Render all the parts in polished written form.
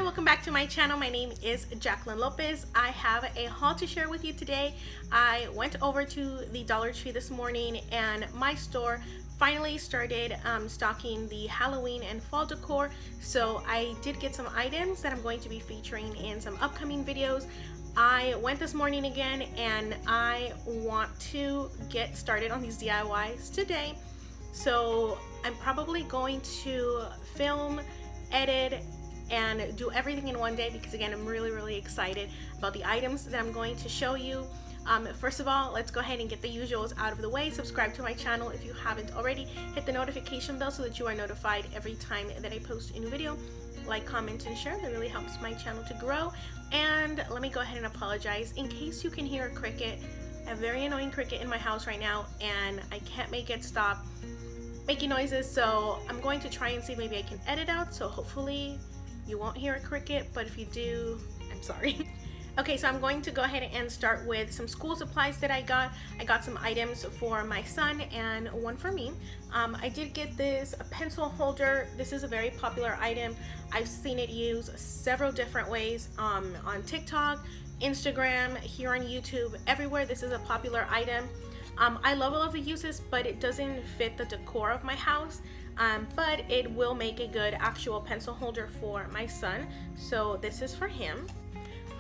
welcome back to my channel. My name is Jacqueline Lopez. I have a haul to share with you today. I went over to the Dollar Tree this morning and my store finally started stocking the Halloween and fall decor. So I did get some items that I'm going to be featuring in some upcoming videos. I went this morning again and I want to get started on these DIYs today. So I'm probably going to film, edit, and do everything in one day because again I'm really excited about the items that I'm going to show you. First of all, let's go ahead and get the usuals out of the way. Subscribe to my channel if you haven't already. Hit the notification bell so that you are notified every time that I post a new video. Like, comment, and share. That really helps my channel to grow. And let me go ahead and apologize in case you can hear a cricket. I have a very annoying cricket in my house right now and I can't make it stop making noises, so I'm going to try and see if maybe I can edit out, so hopefully you won't hear a cricket, but if you do, I'm sorry. Okay, so I'm going to go ahead and start with some school supplies that I got. I got some items for my son and one for me. I did get this pencil holder. This is a very popular item. I've seen it used several different ways on TikTok, Instagram, here on YouTube, everywhere. This is a popular item. I love all of the uses, but it doesn't fit the decor of my house. But it will make a good actual pencil holder for my son, so this is for him.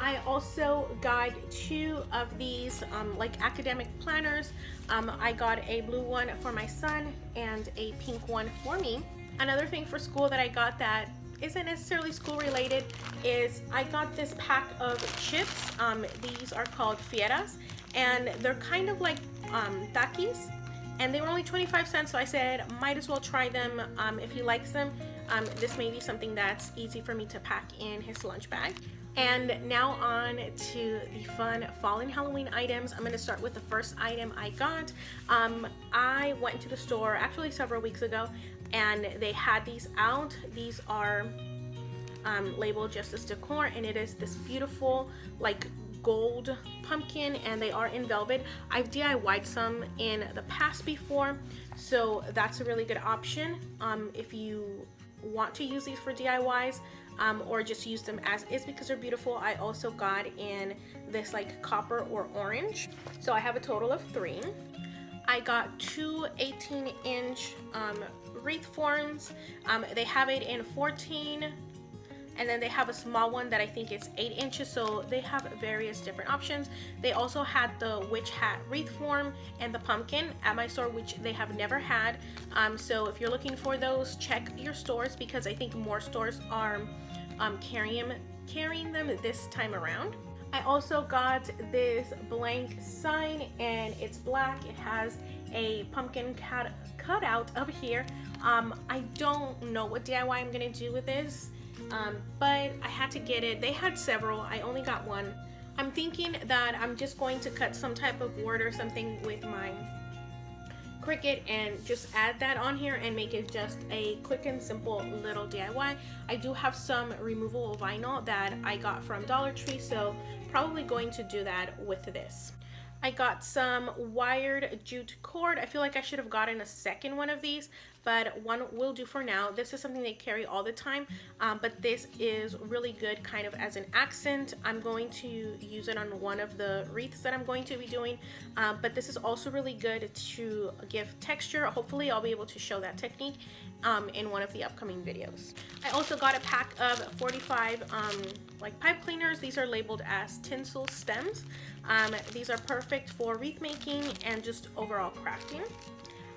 I also got two of these like academic planners. I got a blue one for my son and a pink one for me. Another thing for school that I got that isn't necessarily school related is I got this pack of chips. These are called Fieras and they're kind of like Takis, and they were only 25 cents, so I said might as well try them if he likes them. This may be something that's easy for me to pack in his lunch bag. And now on to the fun fall and Halloween items. I'm going to start with the first item I got. I went to the store actually several weeks ago and they had these out. These are labeled just as decor, and it is this beautiful like gold pumpkin, and they are in velvet. I've DIY'd some in the past before, so that's a really good option if you want to use these for DIYs, or just use them as is because they're beautiful. I also got in this like copper or orange, so I have a total of 3. I got two 18-inch wreath forms. They have it in 14, and then they have a small one that I think is 8 inches, so they have various different options. They also had the witch hat wreath form and the pumpkin at my store, which they have never had. So if you're looking for those, check your stores because I think more stores are carrying them this time around. I also got this blank sign and it's black. It has a pumpkin cut out of here. I don't know what DIY I'm gonna do with this. But I had to get it. They had several. I only got one. I'm thinking that I'm just going to cut some type of word or something with my Cricut and just add that on here and make it just a quick and simple little DIY. I do have some removable vinyl that I got from Dollar Tree, so probably going to do that with this. I got some wired jute cord. I feel like I should have gotten a second one of these, but one will do for now. This is something they carry all the time, but this is really good kind of as an accent. I'm going to use it on one of the wreaths that I'm going to be doing, but this is also really good to give texture. Hopefully I'll be able to show that technique in one of the upcoming videos. I also got a pack of 45 like pipe cleaners. These are labeled as tinsel stems. These are perfect for wreath making and just overall crafting.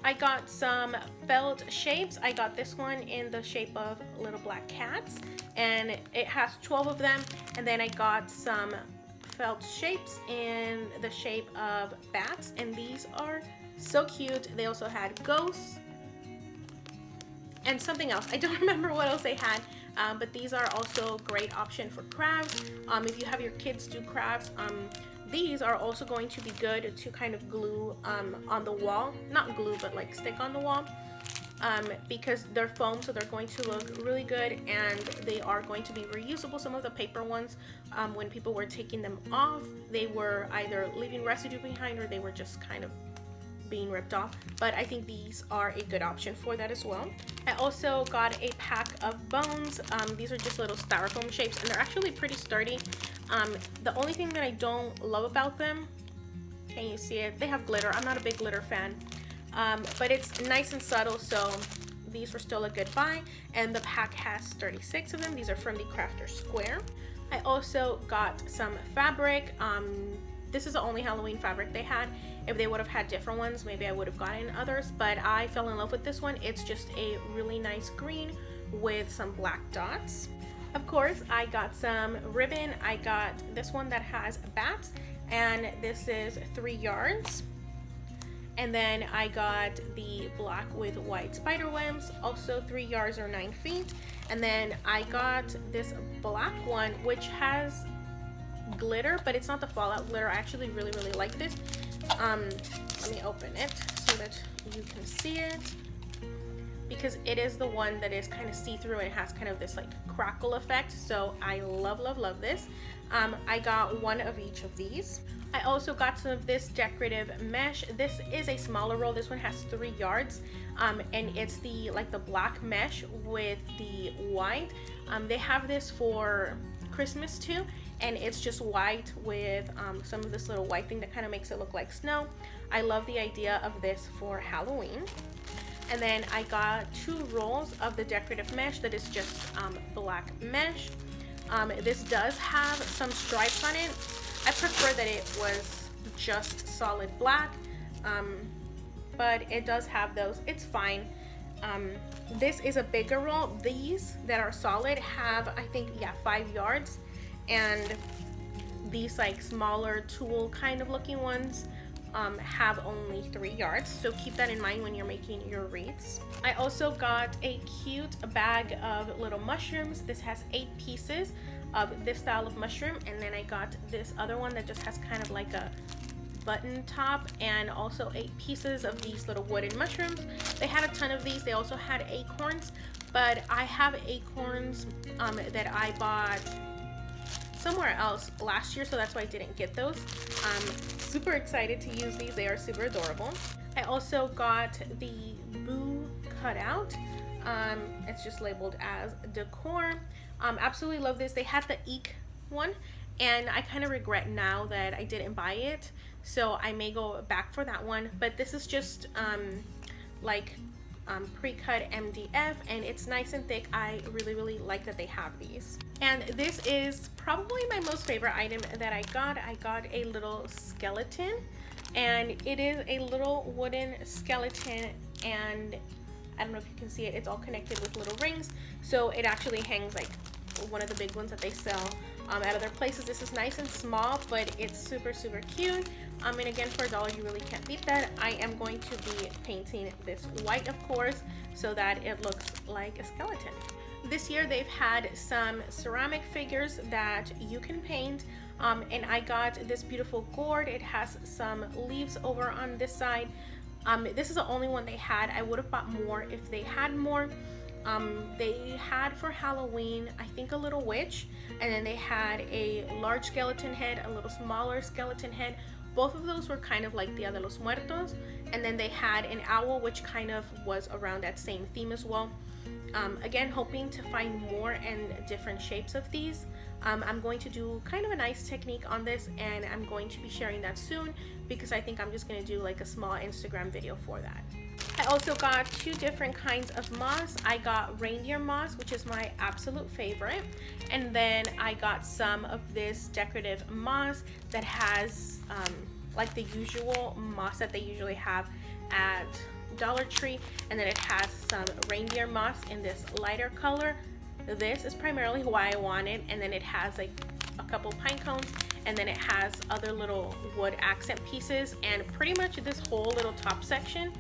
I got some felt shapes. I got this one in the shape of little black cats and it has 12 of them, and then I got some felt shapes in the shape of bats, and these are so cute. They also had ghosts and something else. I don't remember what else they had, but these are also a great option for crafts. If you have your kids do crafts, these are also going to be good to kind of glue on the wall. Not glue, but like stick on the wall, because they're foam, so they're going to look really good, and they are going to be reusable. Some of the paper ones, when people were taking them off, they were either leaving residue behind or they were just kind of being ripped off, but I think these are a good option for that as well. I also got a pack of bones. These are just little styrofoam shapes, and they're actually pretty sturdy. The only thing that I don't love about them, can you see it? They have glitter. I'm not a big glitter fan, but it's nice and subtle, so these were still a good buy. And the pack has 36 of them. These are from the Crafter Square. I also got some fabric. This is the only Halloween fabric they had. If they would have had different ones, maybe I would have gotten others, but I fell in love with this one. It's just a really nice green with some black dots. Of course, I got some ribbon. I got this one that has bats, and this is 3 yards. And then I got the black with white spider webs, also 3 yards or 9 feet. And then I got this black one, which has glitter, but it's not the fallout glitter. I actually really like this. Let me open it so that you can see it, because it is the one that is kind of see-through and it has kind of this like crackle effect. So I love this. I got one of each of these. I also got some of this decorative mesh. This is a smaller roll. This one has 3 yards, and it's the black mesh with the white. They have this for Christmas too, and it's just white with some of this little white thing that kind of makes it look like snow. I love the idea of this for Halloween. And then I got 2 rolls of the decorative mesh that is just black mesh. This does have some stripes on it. I prefer that it was just solid black, but it does have those. It's fine. This is a bigger roll. These that are solid have, I think, 5 yards, and these like smaller tool kind of looking ones have only 3 yards, so keep that in mind when you're making your wreaths. I also got a cute bag of little mushrooms. This has 8 pieces of this style of mushroom, and then I got this other one that just has kind of like a button top, and also 8 pieces of these little wooden mushrooms. They had a ton of these. They also had acorns, but I have acorns that I bought somewhere else last year, so that's why I didn't get those. Super excited to use these. They are super adorable. I also got the Boo cutout. It's just labeled as Decor. Absolutely love this. They had the Eek one, and I kind of regret now that I didn't buy it, so I may go back for that one. But this is just pre-cut MDF, and it's nice and thick. I really like that they have these. And this is probably my most favorite item that I got. I got a little skeleton, and it is a little wooden skeleton, and I don't know if you can see it, it's all connected with little rings, so it actually hangs like one of the big ones that they sell at other places. This is nice and small, but it's super cute. And again, for $1 you really can't beat that. I am going to be painting this white, of course, so that it looks like a skeleton. This year they've had some ceramic figures that you can paint, and I got this beautiful gourd. It has some leaves over on this side. This is the only one they had. I would have bought more if they had more. They had for Halloween, I think, a little witch, and then they had a large skeleton head, a little smaller skeleton head. Both of those were kind of like Dia de los Muertos, and then they had an owl, which kind of was around that same theme as well. Again, hoping to find more and different shapes of these. I'm going to do kind of a nice technique on this, and I'm going to be sharing that soon, because I think I'm just going to do like a small Instagram video for that. I also got 2 different kinds of moss. I got reindeer moss, which is my absolute favorite, and then I got some of this decorative moss that has like the usual moss that they usually have at Dollar Tree, and then it has some reindeer moss in this lighter color. This is primarily why I want it, and then it has like a couple pine cones, and then it has other little wood accent pieces, and pretty much this whole little top section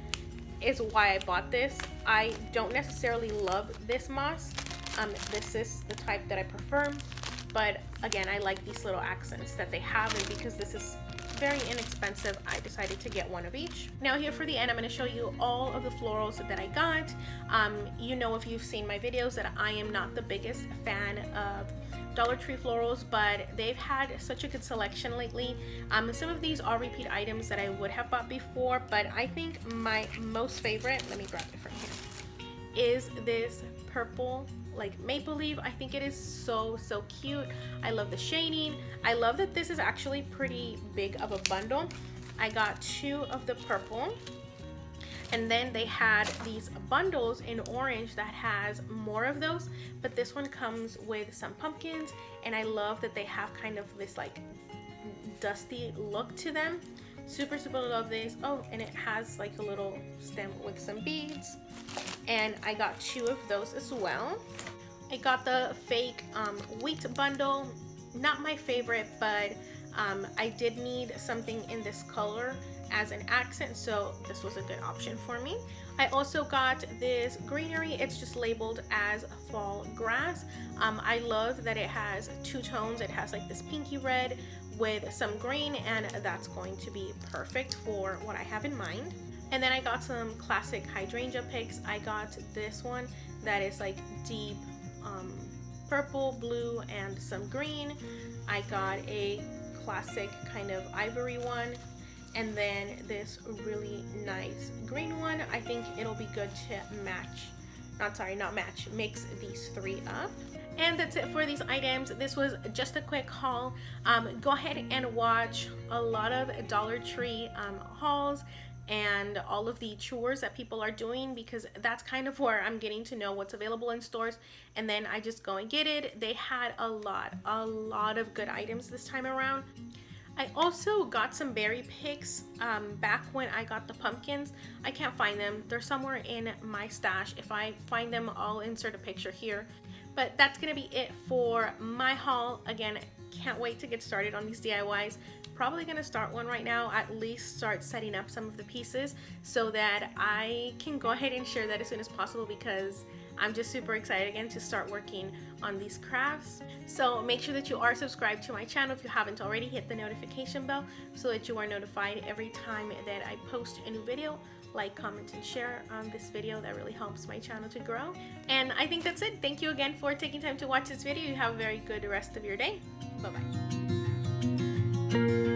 is why I bought this. I don't necessarily love this moss. This is the type that I prefer, but again, I like these little accents that they have, and because this is very inexpensive, I decided to get one of each. Now here for the end, I'm going to show you all of the florals that I got. You know, if you've seen my videos, that I am not the biggest fan of Dollar Tree Florals, but they've had such a good selection lately. Some of these are repeat items that I would have bought before, but I think my most favorite, let me grab it from here, is this purple like maple leaf. I think it is so cute. I love the shading. I love that this is actually pretty big of a bundle. I got 2 of the purple, and then they had these bundles in orange that has more of those, but this one comes with some pumpkins, and I love that they have kind of this like dusty look to them. Super love this. Oh, and it has like a little stem with some beads, and I got 2 of those as well. I got the fake wheat bundle. Not my favorite, but I did need something in this color as an accent, so this was a good option for me. I also got this greenery. It's just labeled as fall grass. I love that it has 2 tones. It has like this pinky red with some green, and that's going to be perfect for what I have in mind. And then I got some classic hydrangea picks. I got this one that is like deep purple, blue, and some green. I got a classic kind of ivory one, and then this really nice green one. I think it'll be good to mix these 3 up. And that's it for these items. This was just a quick haul. Go ahead and watch a lot of Dollar Tree hauls and all of the chores that people are doing, because that's kind of where I'm getting to know what's available in stores, and then I just go and get it. They had a lot of good items this time around. I also got some berry picks back when I got the pumpkins. I can't find them. They're somewhere in my stash. If I find them, I'll insert a picture here. But that's gonna be it for my haul. Again, can't wait to get started on these DIYs. Probably gonna start one right now, at least start setting up some of the pieces so that I can go ahead and share that as soon as possible, because I'm just super excited again to start working on these crafts. So make sure that you are subscribed to my channel if you haven't already. Hit the notification bell so that you are notified every time that I post a new video. Like, comment, and share on this video. That really helps my channel to grow. And I think that's it. Thank you again for taking time to watch this video. You have a very good rest of your day. Bye-bye.